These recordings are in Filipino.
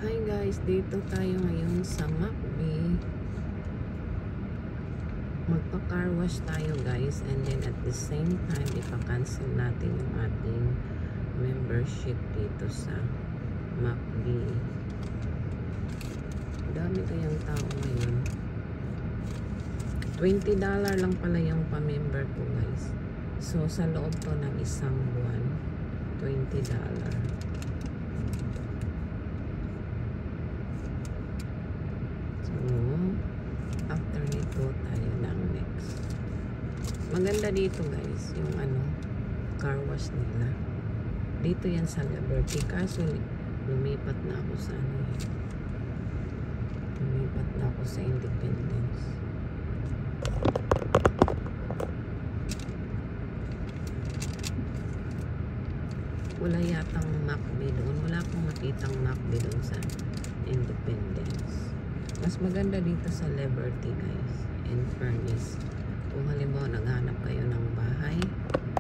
Hi guys, dito tayo ngayon sa McBee. Magpa-car wash tayo guys, and then at the same time ipa-cancel natin yung ating membership dito sa McBee. Dami kayang tao ngayon. $20 lang pala yung pa-member ko guys. So sa loob to ng isang buwan, $20. After nito tayo ng next. Maganda dito guys yung car wash nila. Dito yan sa Liberty, kaso lumipat na ako sa lumipat na ako sa Independence. Wala yatang McBee doon. Wala akong makitang McBee doon sa Independence. Mas maganda dito sa Liberty guys, in fairness. Kung halimbawa naghanap kayo ng bahay,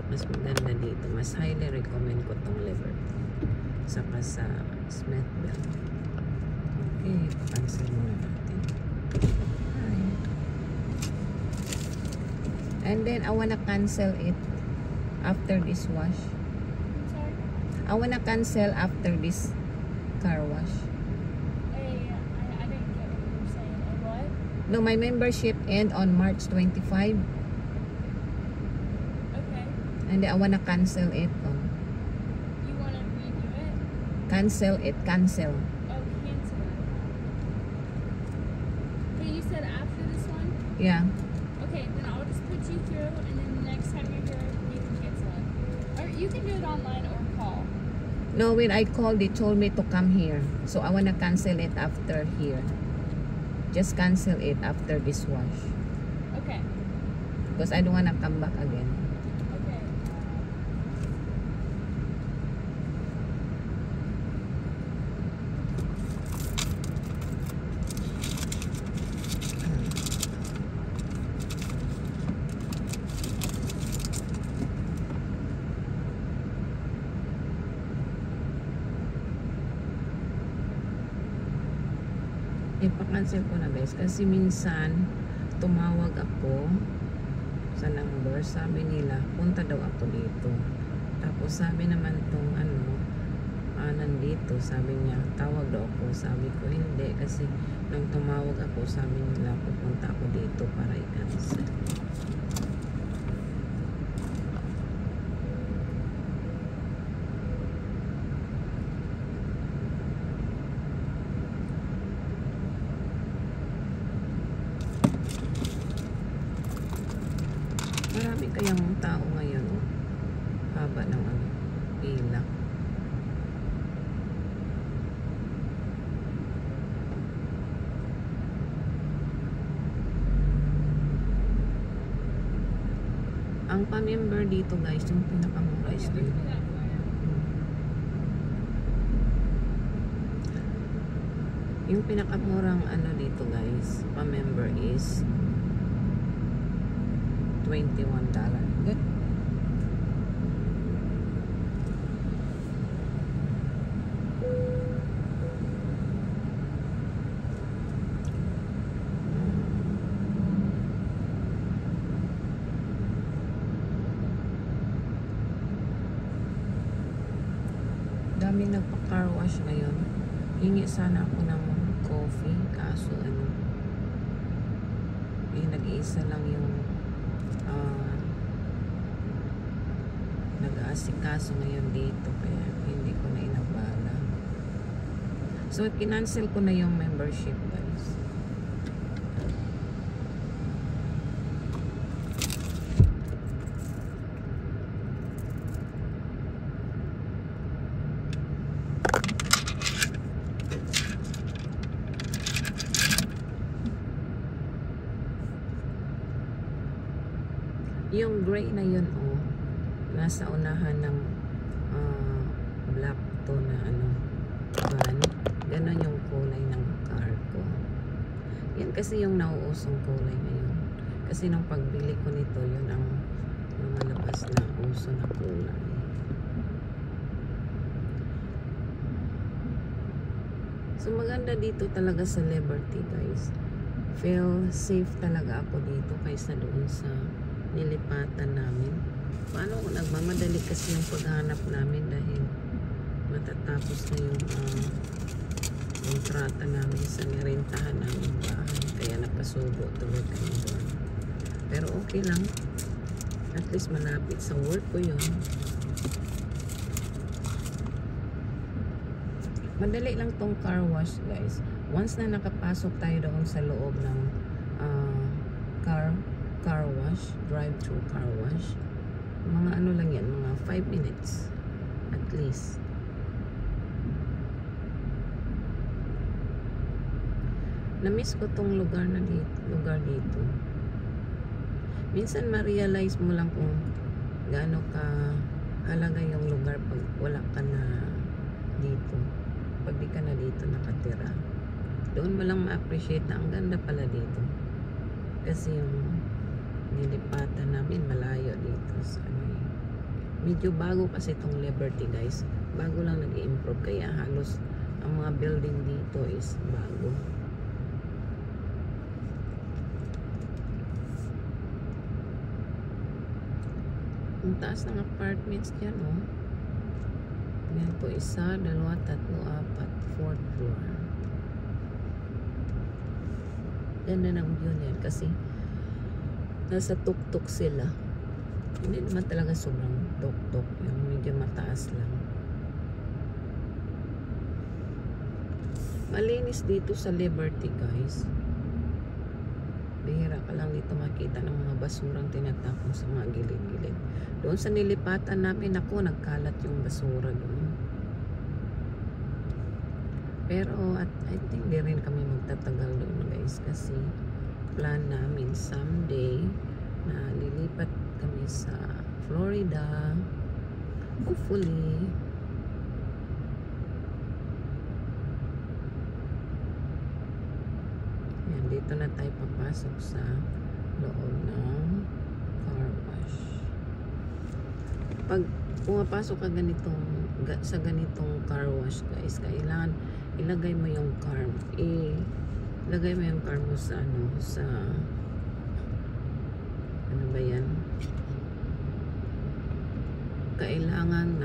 mas maganda dito. Mas highly recommend ko tong Liberty saka sa Smithville. Okay, cancel muna natin. Hi. And then I wanna cancel it after this wash. Sorry? I wanna cancel after this car wash. No, my membership end on March 25. Okay. And I wanna cancel it. You want to redo it? Cancel it. Cancel. Oh, cancel it. Okay, you said after this one? Yeah. Okay, then I'll just put you through, and then the next time you're here, you can cancel it. Or you can do it online or call. No, when I called, they told me to come here. So I wanna cancel it after here. Just cancel it after this wash. Okay. Because I don't wanna come back again. Okay. Ipa-cancel ko na guys. Kasi minsan, tumawag ako sa number. Sabi nila, punta daw ako dito. Tapos sabi naman tong nandito. Sabi niya, tawag daw ako. Sabi ko, hindi. Kasi nung tumawag ako, sabi nila, pupunta ako dito para i-cancel. Marami kayang tao ngayon, oh. Haba ng pila. Ang pa-member dito guys, yung pinakamura is We can do that for you. yung pinakamurang dito guys, pa-member is $21. Good. Dami nagpa-car wash ngayon. Hingi sana ako ng coffee, kaso nag-iisa lang yung nag-aasikaso ngayon dito, kaya hindi ko na inabala. So kinancel ko na yung membership guys. Yung gray na yun, oh, nasa unahan ng black to na van. Ganon yung kulay ng car ko. Yan kasi yung nauusong kulay ngayon. Kasi nung pagbili ko nito, yun ang lumalabas na uso na kulay. So maganda dito talaga sa Liberty guys. Feel safe talaga ako dito kaysa doon sa nilipatan namin. Paano kung nagmamadali kasi yung paghanap namin dahil matatapos na yung kontrata namin sa nirentahan namin bahay. Kaya napasubo tuloy kami doon. Pero okay lang. At least malapit sa work ko yun. Madali lang tong car wash guys. Once na nakapasok tayo doon sa loob ng car wash, drive-thru car wash, mga ano lang yan, mga 5 minutes at least. Na-miss ko tong lugar dito. Minsan ma-realize mo lang kung gaano ka halaga yung lugar pag wala ka na dito. Pag di ka na dito nakatira, doon mo lang ma-appreciate na ang ganda pala dito. Kasi yung nilipatan namin malayo dito sa medyo bago kasi itong Liberty guys. Bago lang nag-i-improve, kaya halos ang mga building dito is bago. Ang taas ng apartments dyan, oh. Yan po, 1, 2, 3, 4, 4th floor. Ganda ng view niyan kasi nasa tuktok sila. Hindi naman talaga sobrang tuktok, yung medyo mataas lang. Malinis dito sa Liberty guys. Bihira ka lang dito makita ng mga basurang tinatapon sa mga gilid-gilid. Doon sa nilipatan namin, ako nagkalat yung basura doon. Pero at I think di rin kami magtatagal doon guys, kasi plan namin someday na lilipat kami sa Florida, hopefully. Yan, dito na tayo papasok sa loob ng car wash. Pag pumapasok ka sa ganitong car wash guys, kailangan ilagay mo yung car mo sa ano ba yan, kailangan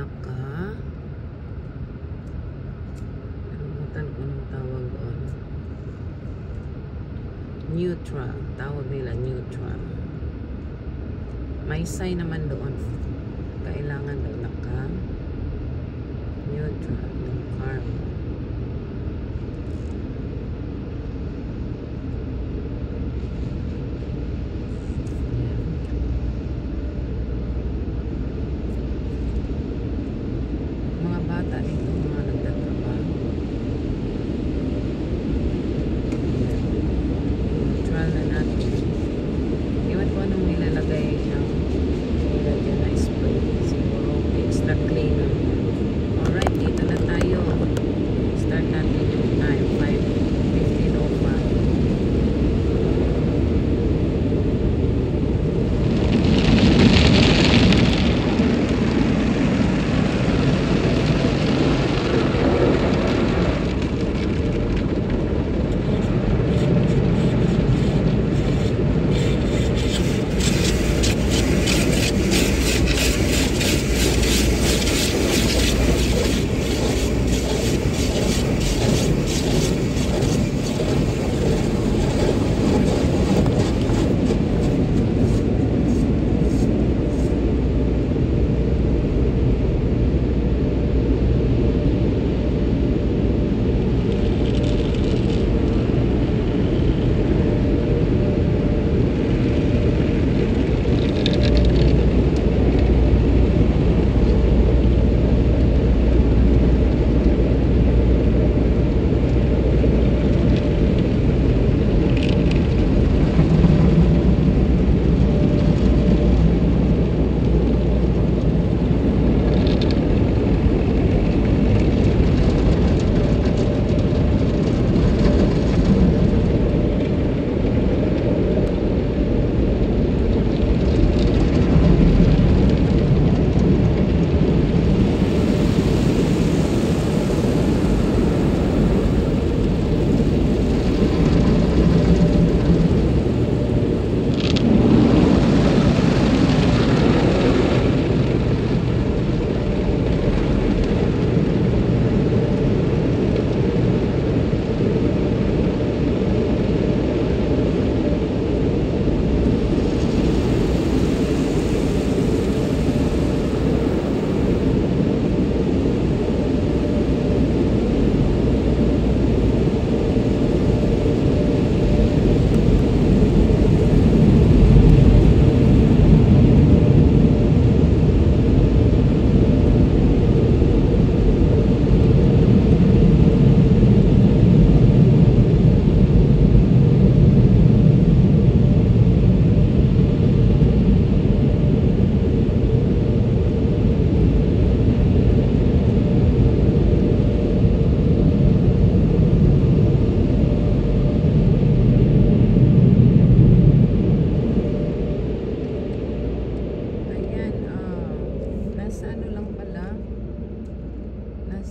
nalimutan ko ng tawag doon, neutral, tawag nila neutral. May sign naman doon, kailangan daw neutral yung car mo. Mga bata dito, mga nagtatrabaho. Neutral na natin. Iwan ko anong nilalagay ng nilagyan na spray. Siguro extra cleaner. Alright, dito na tayo.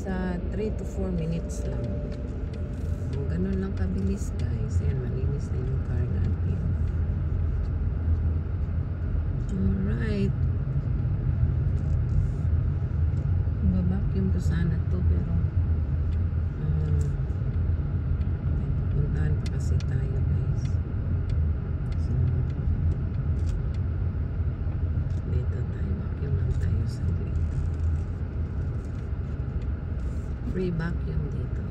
Nasa 3 to 4 minutes lang. Kung ganun lang kabilis guys, yan, malinis na yung car natin. Alright. Babacuum ko sana to pero puntahan pa kasi tayo guys. So dito tayo, vacuum lang tayo sa dito. Free vacuum dito.